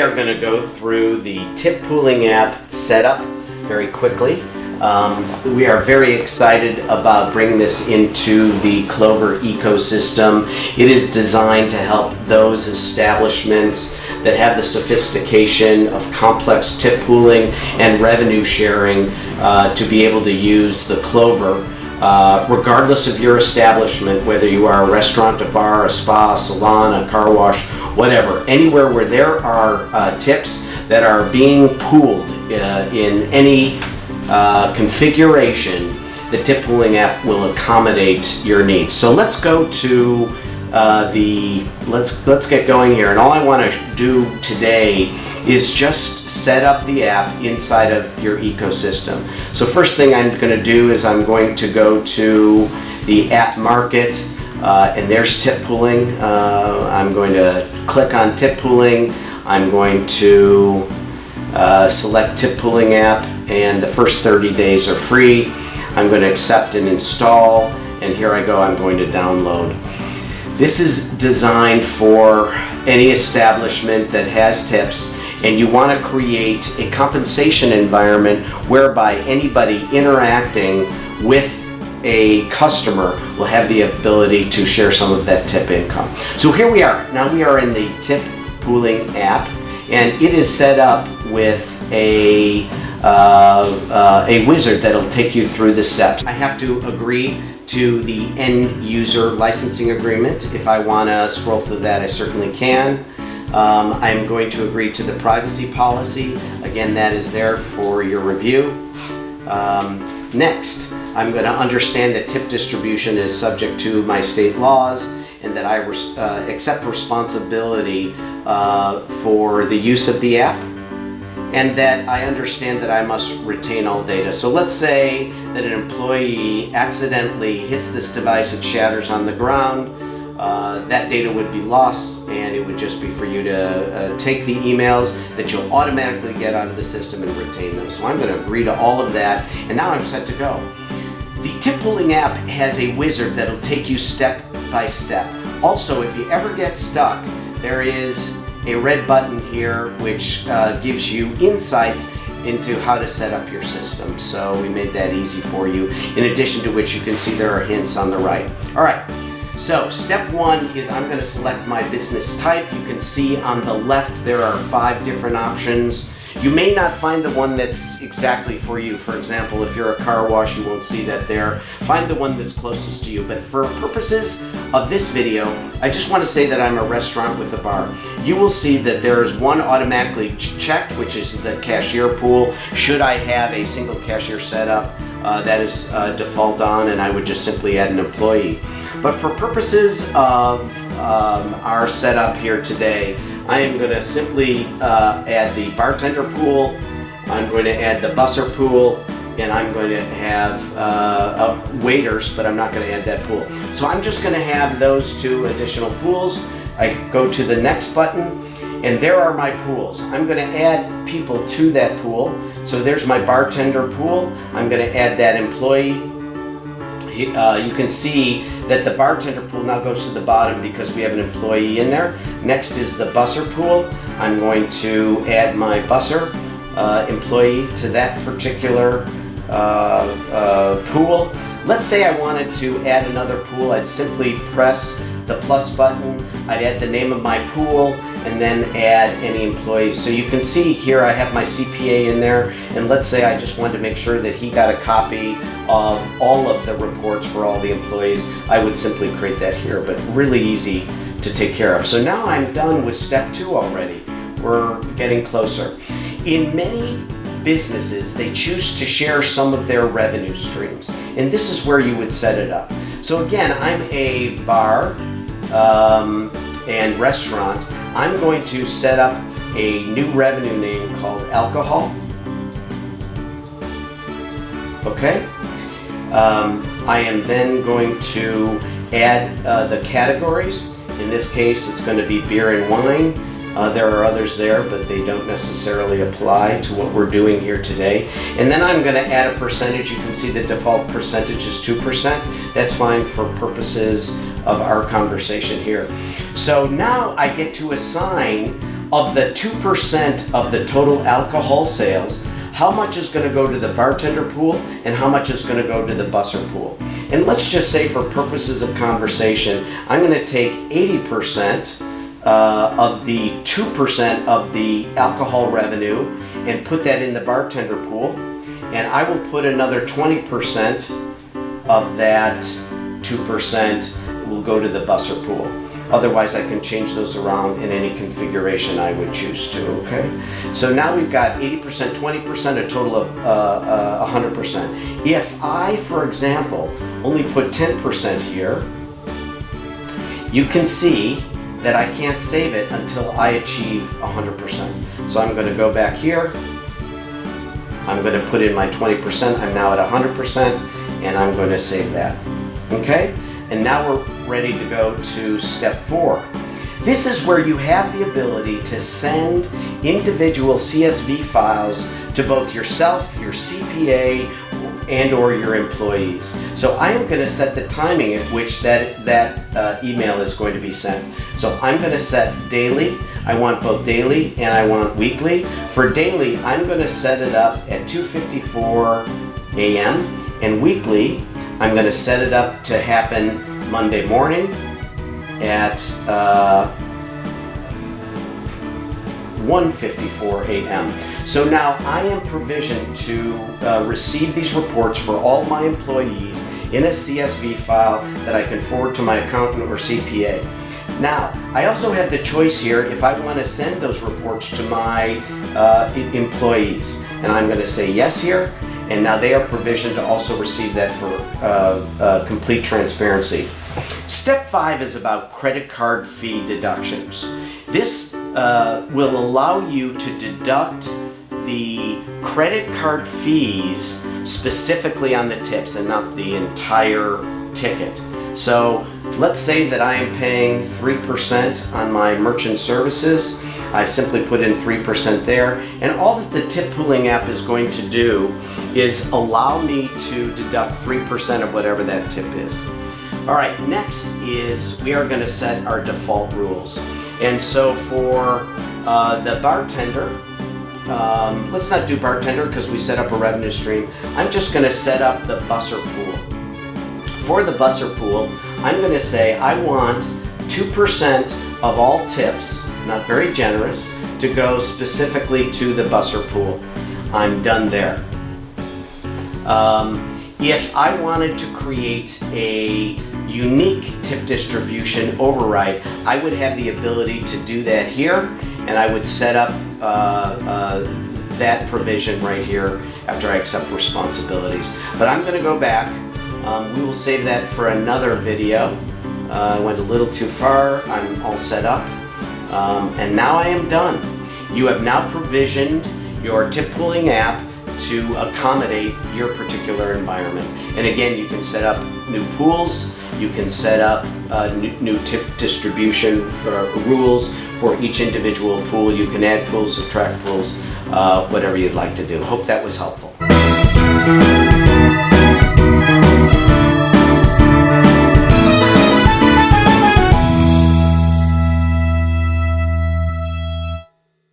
are going to go through the tip pooling app setup very quickly. We are very excited about bringing this into the Clover ecosystem. It is designed to help those establishments that have the sophistication of complex tip pooling and revenue sharing to be able to use the Clover regardless of your establishment, whether you are a restaurant, a bar, a spa, a salon, a car wash, whatever. Anywhere where there are tips that are being pooled in any configuration, the tip pooling app will accommodate your needs. So let's go to let's get going here. And all I want to do today is just set up the app inside of your ecosystem. So first thing I'm going to do is I'm going to go to the app market, and there's tip pooling. I'm going to click on tip pooling. I'm going to select tip pooling app, and the first 30 days are free. I'm going to accept and install, and here I go. I'm going to download. This is designed for any establishment that has tips, and you want to create a compensation environment whereby anybody interacting with a customer will have the ability to share some of that tip income. So here we are. Now we are in the tip pooling app, and it is set up with a wizard that'll take you through the steps. I have to agree to the end user licensing agreement. If I want to scroll through that, I certainly can. I'm going to agree to the privacy policy. Again, that is there for your review. Next, I'm going to understand that tip distribution is subject to my state laws, and that I accept responsibility for the use of the app, and that I understand that I must retain all data. So let's say that an employee accidentally hits this device, it shatters on the ground. That data would be lost, and it would just be for you to take the emails that you'll automatically get out of the system and retain them. So I'm going to agree to all of that, and now I'm set to go. The tip pooling app has a wizard that'll take you step by step. Also, if you ever get stuck, there is a red button here which gives you insights into how to set up your system. So we made that easy for you, in addition to which you can see there are hints on the right. All right, so step one is I'm going to select my business type. You can see on the left there are 5 different options. You may not find the one that's exactly for you. For example, if you're a car wash, you won't see that there. Find the one that's closest to you. But for purposes of this video, I just want to say that I'm a restaurant with a bar. You will see that there is one automatically checked, which is the cashier pool. Should I have a single cashier setup, that is default on, and I would just simply add an employee. But for purposes of our setup here today, I am going to simply add the bartender pool, I'm going to add the busser pool, and I'm going to have waiters, but I'm not going to add that pool. So I'm just going to have those 2 additional pools. I go to the next button, and there are my pools. I'm going to add people to that pool. So there's my bartender pool. I'm going to add that employee. You can see that the bartender pool now goes to the bottom because we have an employee in there. Next is the busser pool. I'm going to add my busser employee to that particular pool. Let's say I wanted to add another pool. I'd simply press the plus button. I'd add the name of my pool and then add any employees. So you can see here I have my CPA in there, and let's say I just wanted to make sure that he got a copy of all of the reports for all the employees. I would simply create that here, but really easy to take care of. So now I'm done with step 2 already. We're getting closer. In many businesses, they choose to share some of their revenue streams, and this is where you would set it up. So again, I'm a bar and restaurant. I'm going to set up a new revenue name called alcohol. Okay. I am then going to add the categories. In this case, it's going to be beer and wine. There are others there, but they don't necessarily apply to what we're doing here today. And then I'm going to add a percentage. You can see the default percentage is 2%. That's fine for purposes of our conversation here. So now I get to assign of the 2% of the total alcohol sales, how much is going to go to the bartender pool and how much is going to go to the busser pool. And let's just say for purposes of conversation, I'm going to take 80% of the 2% of the alcohol revenue and put that in the bartender pool, and I will put another 20% of that 2% will go to the busser pool. Otherwise, I can change those around in any configuration I would choose to, okay? So now we've got 80%, 20%, a total of 100%. If I, for example, only put 10% here, you can see that I can't save it until I achieve 100%. So I'm going to go back here. I'm going to put in my 20%. I'm now at 100%, and I'm going to save that. Okay? And now we're ready to go to step 4. This is where you have the ability to send individual CSV files to both yourself, your CPA, and or your employees. So I am going to set the timing at which that email is going to be sent. So I'm going to set daily. I want both daily and I want weekly. For daily, I'm going to set it up at 2:54 a.m. and weekly, I'm going to set it up to happen Monday morning at 1:54 a.m. So now I am provisioned to receive these reports for all my employees in a CSV file that I can forward to my accountant or CPA. Now, I also have the choice here if I want to send those reports to my employees. And I'm going to say yes here. And now they are provisioned to also receive that for complete transparency. Step 5 is about credit card fee deductions. This will allow you to deduct the credit card fees specifically on the tips and not the entire ticket. So let's say that I am paying 3% on my merchant services. I simply put in 3% there, and all that the tip pooling app is going to do is allow me to deduct 3% of whatever that tip is. All right, next is we are going to set our default rules. And so for the bartender, let's not do bartender because we set up a revenue stream. I'm just going to set up the busser pool. For the busser pool, I'm going to say I want 2% of all tips, not very generous, to go specifically to the busser pool. I'm done there. If I wanted to create a unique tip distribution override, I would have the ability to do that here, and I would set up that provision right here after I accept responsibilities. But I'm going to go back. We will save that for another video. I went a little too far. I'm all set up. And now I am done. You have now provisioned your tip pooling app to accommodate your particular environment. And again, you can set up new pools. You can set up new tip distribution rules for each individual pool. You can add pools, subtract pools, whatever you'd like to do. Hope that was helpful.